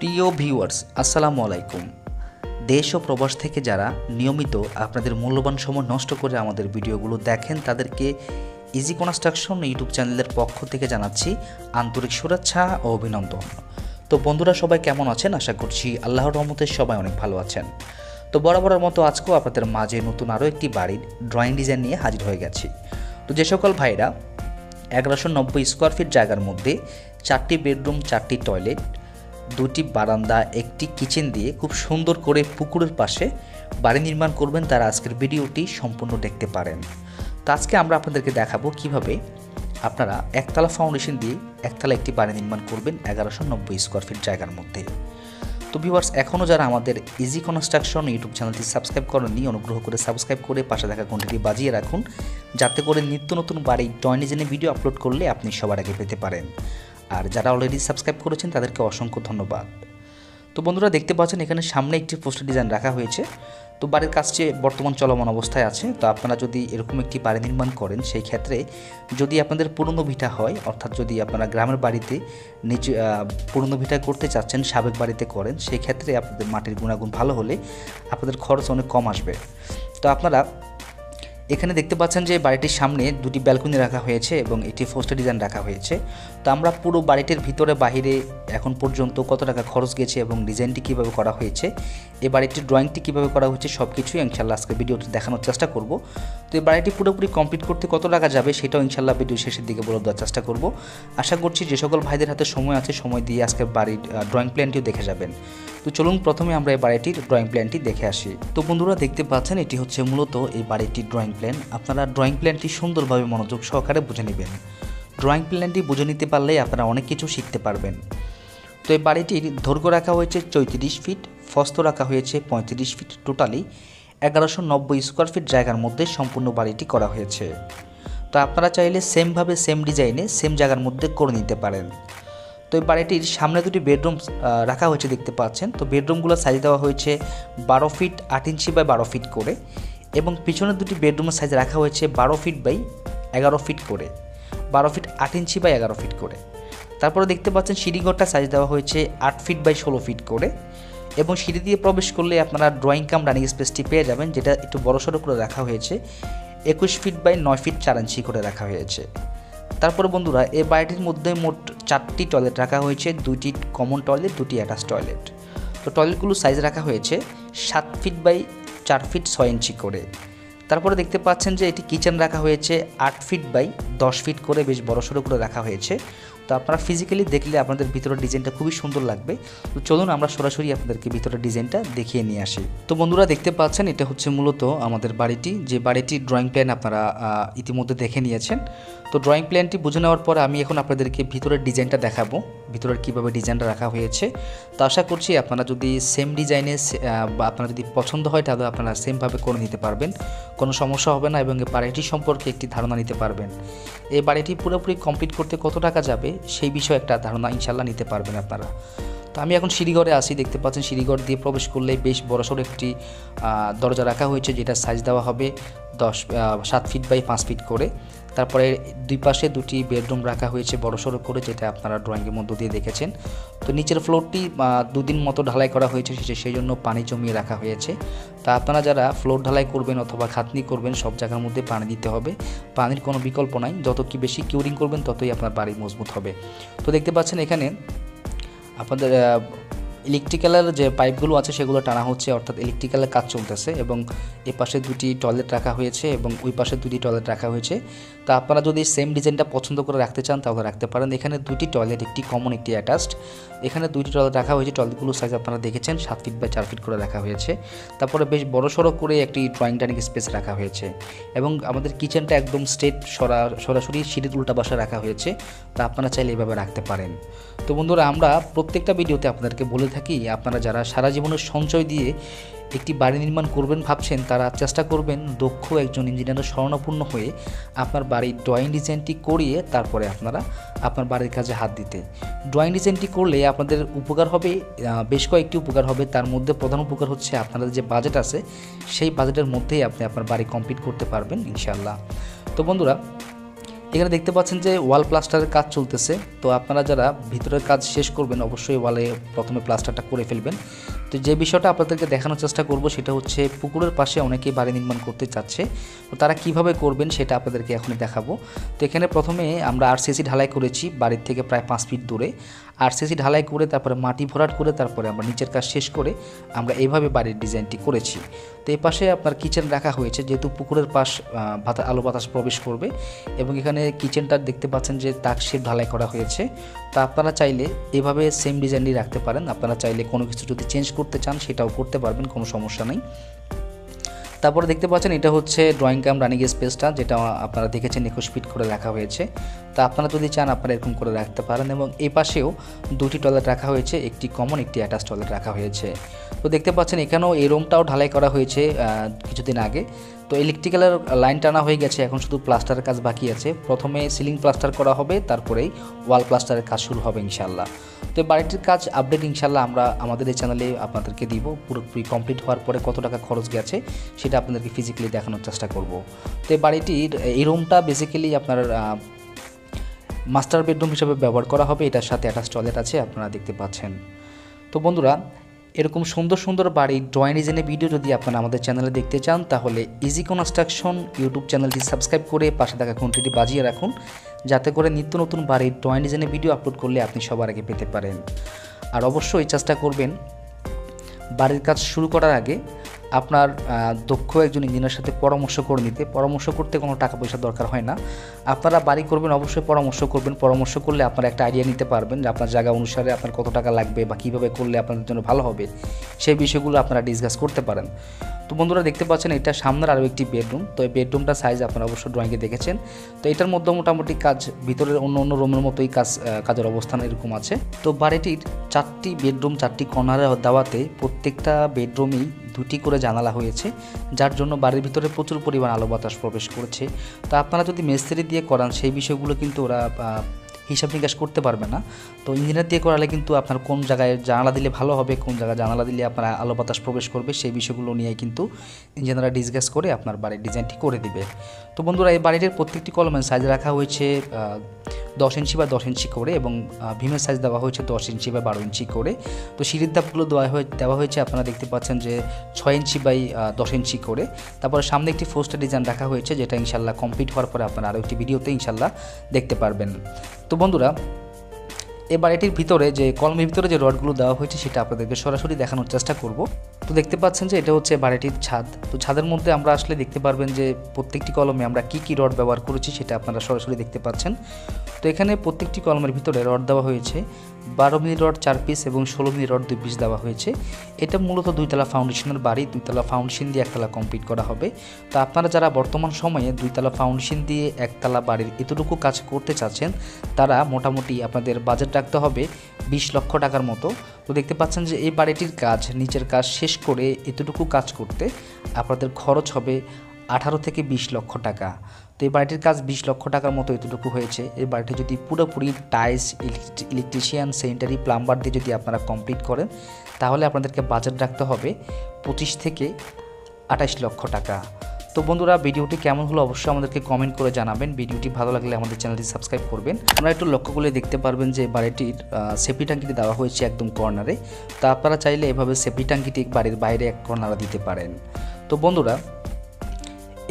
প্রিয় ভিউয়ার্স, আসসালামু আলাইকুম। দেশ ও প্রবাস থেকে যারা নিয়মিত আপনাদের মূল্যবান সময় নষ্ট করে আমাদের ভিডিওগুলো দেখেন, তাদেরকে ইজি কনস্ট্রাকশন ইউটিউব চ্যানেলের পক্ষ থেকে জানাচ্ছি আন্তরিক শুভেচ্ছা ও অভিনন্দন। তো বন্ধুরা, সবাই কেমন আছেন? আশা করছি আল্লাহর রহমতে সবাই অনেক ভালো আছেন। তো বরাবরের মতো আজকেও আপনাদের মাঝে নতুন আরও একটি বাড়ির ড্রয়িং ডিজাইন নিয়ে হাজির হয়ে গেছি। তো যে সকল ভাইরা 1190 স্কোয়ার ফিট জায়গার মধ্যে 4টি বেডরুম, 4টি টয়লেট, 2টি বারান্দা, একটি কিচেন দিয়ে খুব সুন্দর করে পুকুরের পাশে বাড়ি নির্মাণ করবেন, তারা আজকের ভিডিওটি সম্পূর্ণ দেখতে পারেন। তো আজকে আমরা আপনাদেরকে দেখাবো কিভাবে আপনারা একতলা ফাউন্ডেশন দিয়ে একতলা একটি বাড়ি নির্মাণ করবেন 1190 স্কোয়ার ফিট জায়গার মধ্যে। তো ভিউয়ার্স, এখনও যারা আমাদের ইজি কনস্ট্রাকশন ইউটিউব চ্যানেলটি সাবস্ক্রাইব করেননি, অনুগ্রহ করে সাবস্ক্রাইব করে পাশে থাকা ঘন্টাটি বাজিয়ে রাখুন, যাতে করে নিত্য নতুন বাড়ি ড্রয়িং ডিজাইনের ভিডিও আপলোড করলে আপনি সবার আগে পেতে পারেন। আর যারা অলরেডি সাবস্ক্রাইব করেছেন তাদেরকে অসংখ্য ধন্যবাদ। তো বন্ধুরা, দেখতে পাচ্ছেন এখানে সামনে একটি পোস্টার ডিজাইন রাখা হয়েছে। তো বাড়ির কাজটি বর্তমান চলমান অবস্থায় আছে। তো আপনারা যদি এরকম একটি বাড়ি নির্মাণ করেন, সেই ক্ষেত্রে যদি আপনাদের পুরনো ভিটা হয়, অর্থাৎ যদি আপনারা গ্রামের বাড়িতে নিচে পুরনো ভিটা করতে চাচ্ছেন, সাবেক বাড়িতে করেন, সেই ক্ষেত্রে আপনাদের মাটির গুণাগুণ ভালো হলে আপনাদের খরচ অনেক কম আসবে। তো আপনারা এখানে দেখতে পাচ্ছেন যে বাড়িটির সামনে 2টি ব্যালকনি রাখা হয়েছে এবং একটি পোস্টার ডিজাইন রাখা হয়েছে। তো আমরা পুরো বাড়িটির ভিতরে বাহিরে এখন পর্যন্ত কত টাকা খরচ গেছে এবং ডিজাইনটি কীভাবে করা হয়েছে, এই বাড়িটির ড্রয়িংটি কীভাবে করা হয়েছে, সব কিছুই ইনশাল্লাহ আজকে ভিডিওটি দেখানোর চেষ্টা করব। তো এই বাড়িটি পুরোপুরি কমপ্লিট করতে কত টাকা যাবে সেটাও ইনশাল্লাহ ভিডিও শেষের দিকে বলে দেওয়ার চেষ্টা করব। আশা করছি যে সকল ভাইদের হাতে সময় আছে, সময় দিয়ে আজকে বাড়ির ড্রয়িং প্ল্যানটিও দেখে যাবেন। তো চলুন প্রথমে আমরা এই বাড়িটির ড্রয়িং প্ল্যানটি দেখে আসি। তো বন্ধুরা, দেখতে পাচ্ছেন এটি হচ্ছে মূলত এই বাড়িটির ড্রয়িং প্ল্যান। আপনারা ড্রয়িং প্ল্যানটি সুন্দরভাবে মনোযোগ সহকারে বুঝে নেবেন। ড্রয়িং প্ল্যানটি বুঝে নিতে পারলেই আপনারা অনেক কিছু শিখতে পারবেন। তো এই বাড়িটির দৈর্ঘ্য রাখা হয়েছে 34 ফিট, ফস্ত রাখা হয়েছে 35 ফিট, টোটালি 1190 স্কোয়ার ফিট জায়গার মধ্যে সম্পূর্ণ বাড়িটি করা হয়েছে। তো আপনারা চাইলে সেমভাবে সেম ডিজাইনে সেম জায়গার মধ্যে করে নিতে পারেন। তো এই বাড়িটির সামনে 2টি বেডরুম রাখা হয়েছে, দেখতে পাচ্ছেন। তো বেডরুমগুলো সাইজ দেওয়া হয়েছে 12 ফিট 8 ইঞ্চি বাই 12 ফিট করে, এবং পিছনে 2টি বেডরুমের সাইজ রাখা হয়েছে 12 ফিট বাই 11 ফিট করে, 12 ফিট 8 ইঞ্চি বাই 11 ফিট করে। তারপরে দেখতে পাচ্ছেন সিঁড়িঘরটা সাইজ দেওয়া হয়েছে 8 ফিট বাই 16 ফিট করে, এবং সিঁড়ি দিয়ে প্রবেশ করলে আপনারা ড্রয়িং কাম ডাইনিং স্পেসটি পেয়ে যাবেন, যেটা একটু বড়সড় করে রাখা হয়েছে 21 ফিট বাই 9 ফিট 4 ইঞ্চি করে রাখা হয়েছে। তারপরে বন্ধুরা, এই বাড়িটির মধ্যে মোট 4টি টয়লেট রাখা হয়েছে, 2টি কমন টয়লেট, 2টি অ্যাটাচ টয়লেট। তো টয়লেটগুলো সাইজ রাখা হয়েছে 7 ফিট বাই 4 ফিট 6 ইঞ্চি করে। তারপরে দেখতে পাচ্ছেন যে এটি কিচেন রাখা হয়েছে 8 ফিট বাই 10 ফিট করে, বেশ বড়সড় করে রাখা হয়েছে। তো আপনারা ফিজিক্যালি দেখলে আপনাদের ভিতরের ডিজাইনটা খুবই সুন্দর লাগবে। তো চলুন আমরা সরাসরি আপনাদেরকে ভিতরের ডিজাইনটা দেখিয়ে নিয়ে আসি। তো বন্ধুরা, দেখতে পাচ্ছেন এটা হচ্ছে মূলত আমাদের বাড়িটি, যে বাড়িটির ড্রয়িং প্ল্যান আপনারা ইতিমধ্যে দেখে নিয়েছেন। তো ড্রয়িং প্ল্যানটি বুঝে নেওয়ার পর আমি এখন আপনাদেরকে ভিতরের ডিজাইনটা দেখাবো, ভিতরের কীভাবে ডিজাইনটা রাখা হয়েছে। তো আশা করছি আপনারা যদি সেম ডিজাইনে বা আপনারা যদি পছন্দ হয়, তাহলে আপনারা সেমভাবে করে নিতে পারবেন, কোনো সমস্যা হবে না, এবং এই বাড়িটি সম্পর্কে একটি ধারণা নিতে পারবেন। এই বাড়িটি পুরোপুরি কমপ্লিট করতে কত টাকা যাবে সেই বিষয়ে একটা ধারণা ইনশাল্লাহ নিতে পারবেন আপনারা। তো আমি এখন সিঁড়িঘরে আসি। দেখতে পাচ্ছেন সিঁড়িঘর দিয়ে প্রবেশ করলে বেশ বড়সড় একটি দরজা রাখা হয়েছে, যেটা সাইজ দেওয়া হবে 7 ফিট বাই 5 ফিট করে। তারপরে দুই পাশে 2টি বেডরুম রাখা হয়েছে বড়সড় করে, যেটা আপনারা ড্রয়িংয়ের মধ্য দিয়ে দেখেছেন। তো নিচের ফ্লোরটি 2 দিন মতো ঢালাই করা হয়েছে, সেই জন্য পানি জমিয়ে রাখা হয়েছে। তা আপনারা যারা ফ্লোর ঢালাই করবেন অথবা খাতনি করবেন, সব জায়গার মধ্যে পানি দিতে হবে, পানির কোনো বিকল্প নাই। যত কি বেশি কিউরিং করবেন ততই আপনার বাড়ি মজবুত হবে। তো দেখতে পাচ্ছেন এখানে আপনাদের ইলেকট্রিক্যালের যে পাইপগুলো আছে সেগুলো টানা হচ্ছে, অর্থাৎ ইলেকট্রিক্যালের কাজ চলতেছে, এবং এ পাশে 2টি টয়লেট রাখা হয়েছে এবং ওই পাশে 2টি টয়লেট রাখা হয়েছে। তা আপনারা যদি সেম ডিজাইনটা পছন্দ করে রাখতে চান তাহলে রাখতে পারেন। এখানে 2টি টয়লেট, একটি কমন, একটি অ্যাটাচড। এখানে 2টি টয়লেট রাখা হয়েছে, টয়লেটগুলো সাইজ আপনারা দেখেছেন 7 ফিট বাই 4 ফিট করে রাখা হয়েছে। তারপরে বেশ বড়সড় করে একটি ড্রয়িং ডাইনিং স্পেস রাখা হয়েছে, এবং আমাদের কিচেনটা একদম স্ট্রেট সরাসরি সিঁড়ির উল্টা পাশে রাখা হয়েছে। তা আপনারা চাইলে এভাবে রাখতে পারেন। তো বন্ধুরা, আমরা প্রত্যেকটা ভিডিওতে আপনাদেরকে বলে থাকি, আপনারা যারা সারা জীবনের সঞ্চয় দিয়ে একটি বাড়ি নির্মাণ করবেন ভাবছেন, তারা চেষ্টা করবেন দক্ষ একজন ইঞ্জিনিয়ারের শরণাপন্ন হয়ে আপনার বাড়ির ড্রয়িং ডিজাইনটি করিয়ে তারপরে আপনারা আপনার বাড়ির কাজে হাত দিতে। ড্রয়িং ডিজাইনটি করলে আপনাদের উপকার হবে, বেশ কয়েকটি উপকার হবে। তার মধ্যে প্রধান উপকার হচ্ছে আপনাদের যে বাজেট আছে সেই বাজেটের মধ্যেই আপনি আপনার বাড়ি কমপ্লিট করতে পারবেন ইনশাআল্লাহ। তো বন্ধুরা, এখানে দেখতে পাচ্ছেন যে ওয়াল প্লাস্টারের কাজ চলতেছে। তো আপনারা যারা ভিতরের কাজ শেষ করবেন অবশ্যই ওয়ালে প্রথমে প্লাস্টারটা করে ফেলবেন। তো যে বিষয়টা আপনাদেরকে দেখানোর চেষ্টা করব সেটা হচ্ছে পুকুরের পাশে অনেকেই বাড়ি নির্মাণ করতে চাচ্ছে, তো তারা কিভাবে করবেন সেটা আপনাদেরকে এখনই দেখাবো। তো এখানে প্রথমে আমরা আরসিসি ঢালাই করেছি বাড়ির থেকে প্রায় 5 ফিট দূরে। আরসিসি ঢালাই করে তারপরে মাটি ভরাট করে তারপরে আমরা নিচের কাজ শেষ করে আমরা এইভাবে বাড়ির ডিজাইনটি করেছি। তো এই পাশে আপনার কিচেন রাখা হয়েছে, যেহেতু পুকুরের পাশ আলো বাতাস প্রবেশ করবে, এবং এখানে কিচেনটা দেখতে পাচ্ছেন যে তাক শেপ ঢালাই করা হয়েছে। তো আপনারা চাইলে এভাবে সেম ডিজাইনই রাখতে পারেন। আপনারা চাইলে কোনো কিছু যদি চেঞ্জ করতে চান সেটাও করতে পারবেন, কোনো সমস্যা নেই। তারপরে দেখতে পাচ্ছেন এটা হচ্ছে ড্রয়িং কাম রানিং স্পেসটা, যেটা আপনারা দেখেছেন 21 ফিট করে রাখা হয়েছে। তো আপনারা যদি চান আপনারা এরকম করে রাখতে পারেন, এবং এই পাশেও 2টি টয়লেট রাখা হয়েছে, একটি কমন একটি অ্যাটাচ টয়লেট রাখা হয়েছে। তো দেখতে পাচ্ছেন এখানেও এই রুমটাও ঢালাই করা হয়েছে কিছুদিন আগে। তো ইলেকট্রিক্যালের লাইন টানা হয়ে গেছে, এখন শুধু প্লাস্টারের কাজ বাকি আছে। প্রথমে সিলিং প্লাস্টার করা হবে, তারপরেই ওয়াল প্লাস্টারের কাজ শুরু হবে ইনশাল্লাহ। তো বাড়িটির কাজ আপডেট ইনশাল্লাহ আমরা আমাদের এই চ্যানেলে আপনাদেরকে দিব। পুরোপুরি কমপ্লিট হওয়ার পরে কত টাকা খরচ গেছে সেটা আপনাদেরকে ফিজিক্যালি দেখানোর চেষ্টা করব। তো এই বাড়িটির এই রুমটা বেসিক্যালি আপনার মাস্টার বেডরুম হিসেবে ব্যবহার করা হবে। এটার সাথে অ্যাটাচ টয়লেট আছে, আপনারা দেখতে পাচ্ছেন। তো বন্ধুরা, এরকম সুন্দর সুন্দর বাড়ির ড্রয়িং ডিজাইনের ভিডিও যদি আপনারা আমাদের চ্যানেলে দেখতে চান তাহলে ইজি কনস্ট্রাকশন ইউটিউব চ্যানেলটি সাবস্ক্রাইব করে পাশে থাকা ঘন্টিটি বাজিয়ে রাখুন, যাতে করে নিত্য নতুন বাড়ির ড্রয়িং ডিজাইনের ভিডিও আপলোড করলে আপনি সবার আগে পেতে পারেন। আর অবশ্যই চেষ্টা করবেন বাড়ির কাজ শুরু করার আগে আপনার দক্ষ একজন ইঞ্জিনিয়ারের সাথে পরামর্শ করে নিতে। পরামর্শ করতে কোনো টাকা পয়সা দরকার হয় না। আপনারা বাড়ি করবেন অবশ্যই পরামর্শ করবেন। পরামর্শ করলে আপনারা একটা আইডিয়া নিতে পারবেন যে আপনার জায়গা অনুসারে আপনার কত টাকা লাগবে বা কীভাবে করলে আপনাদের জন্য ভালো হবে, সেই বিষয়গুলো আপনারা ডিসকাস করতে পারেন। তো বন্ধুরা দেখতে পাচ্ছেন এটা সামনের আরও একটি বেডরুম। তো এই বেডরুমটা সাইজ আপনারা অবশ্যই ড্রয়িংয়ে দেখেছেন। তো এটার মধ্যে মোটামুটি কাজ ভিতরের অন্য অন্য রুমের মতোই কাজের অবস্থান এরকম আছে। তো বাড়িটির 4টি বেডরুম 4টি কর্নারে দেওয়াতে প্রত্যেকটা বেডরুমেই 2টি করে জানালা হয়েছে, যার জন্য বাড়ির ভিতরে প্রচুর পরিমাণ আলো বাতাস প্রবেশ করছে। তো আপনারা যদি মিস্ত্রি দিয়ে করান সেই বিষয়গুলো কিন্তু ওরা হিসাব নিকাশ করতে পারবে না। তো ইঞ্জিনিয়ার দিয়ে করালে কিন্তু আপনার কোন জায়গায় জানালা দিলে ভালো হবে, কোন জায়গায় জানালা দিলে আপনার আলো বাতাস প্রবেশ করবে, সেই বিষয়গুলো নিয়ে কিন্তু ইঞ্জিনিয়াররা ডিসকাস করে আপনার বাড়ির ডিজাইনটি করে দিবে। তো বন্ধুরা, এই বাড়িটির প্রত্যেকটি কলমের সাইজ রাখা হয়েছে 10 ইঞ্চি বা 10 ইঞ্চি করে, এবং ভীমের সাইজ দেওয়া হয়েছে 10 ইঞ্চি বা 12 ইঞ্চি করে। তো সিঁড়ির ধাপগুলো দেওয়া হয়েছে আপনারা দেখতে পাচ্ছেন যে 6 ইঞ্চি বাই 10 ইঞ্চি করে। তারপরে সামনে একটি ফোস্টার ডিজাইন রাখা হয়েছে, যেটা ইনশাল্লাহ কমপ্লিট হওয়ার পরে আপনারা আরও একটি ভিডিওতে ইনশাল্লাহ দেখতে পারবেন। তো বন্ধুরা, এই বাড়িটির ভিতরে যে কলমের ভিতরে যে রডগুলো দেওয়া হয়েছে সেটা আপনাদেরকে সরাসরি দেখানোর চেষ্টা করব। তো দেখতে পাচ্ছেন যে এটা হচ্ছে বাড়িটির ছাদ। তো ছাদের মধ্যে আমরা আসলে দেখতে পারবেন যে প্রত্যেকটি কলমে আমরা কি কি রড ব্যবহার করেছি সেটা আপনারা সরাসরি দেখতে পাচ্ছেন। তো এখানে প্রত্যেকটি কলমের ভিতরে রড দেওয়া হয়েছে 12 মিলি রড 4 পিস এবং 16 মিলি রড 2 পিস দেওয়া হয়েছে। এটা মূলত 2তলা ফাউন্ডেশনের বাড়ি, 2তলা ফাউন্ডেশন দিয়ে 1তলা কমপ্লিট করা হবে। তো আপনারা যারা বর্তমান সময়ে 2তলা ফাউন্ডেশন দিয়ে 1তলা বাড়ির এতটুকু কাজ করতে চাচ্ছেন তারা মোটামুটি আপনাদের বাজেট রাখতে হবে 20 লক্ষ টাকার মতো। তো দেখতে পাচ্ছেন যে এই বাড়িটির কাজ নিচের কাজ শেষ করে এতটুকু কাজ করতে আপনাদের খরচ হবে 18 থেকে 20 লক্ষ টাকা। তো এই বাড়িটির কাজ 20 লক্ষ টাকার মতো এতটুকু হয়েছে। এই বাড়িটি যদি পুরোপুরি টাইলস, ইলেকট্রিশিয়ান, সেন্টারি, প্লাম্বার দিয়ে যদি আপনারা কমপ্লিট করেন তাহলে আপনাদেরকে বাজেট রাখতে হবে 25 থেকে 28 লক্ষ টাকা। তো বন্ধুরা, ভিডিওটি কেমন হলো অবশ্যই আমাদেরকে কমেন্ট করে জানাবেন। ভিডিওটি ভালো লাগলে আমাদের চ্যানেলটি সাবস্ক্রাইব করবেন। আমরা একটু লক্ষ্য করলে দেখতে পারবেন যে বাড়িটির সেফটি ট্যাঙ্কিটি দেওয়া হয়েছে একদম কর্নারে। তো আপনারা চাইলে এভাবে সেফটি ট্যাঙ্কিটি বাড়ির বাইরে এক কর্নারে দিতে পারেন। তো বন্ধুরা,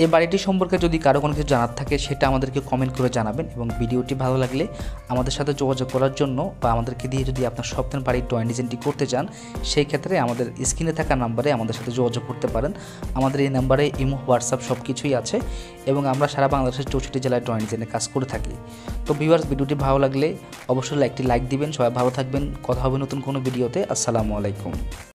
এই বাড়িটি সম্পর্কে যদি কারো কোনো কিছু জানার থাকে সেটা আমাদেরকে কমেন্ট করে জানাবেন, এবং ভিডিওটি ভালো লাগলে আমাদের সাথে যোগাযোগ করার জন্য বা আমাদেরকে দিয়ে যদি আপনার স্বপ্নের বাড়ির ড্রয়িং ডিজাইনটি করতে চান সেই ক্ষেত্রে আমাদের স্ক্রিনে থাকা নাম্বারে আমাদের সাথে যোগাযোগ করতে পারেন। আমাদের এই নাম্বারে ইমো, হোয়াটসঅ্যাপ সব কিছুই আছে, এবং আমরা সারা বাংলাদেশের 64 জেলায় ড্রয়িং ডিজাইনের কাজ করে থাকি। তো ভিউয়ার্স, ভিডিওটি ভালো লাগলে অবশ্যই একটি লাইক দিবেন। সবাই ভালো থাকবেন, কথা হবে নতুন কোনো ভিডিওতে। আসসালামু আলাইকুম।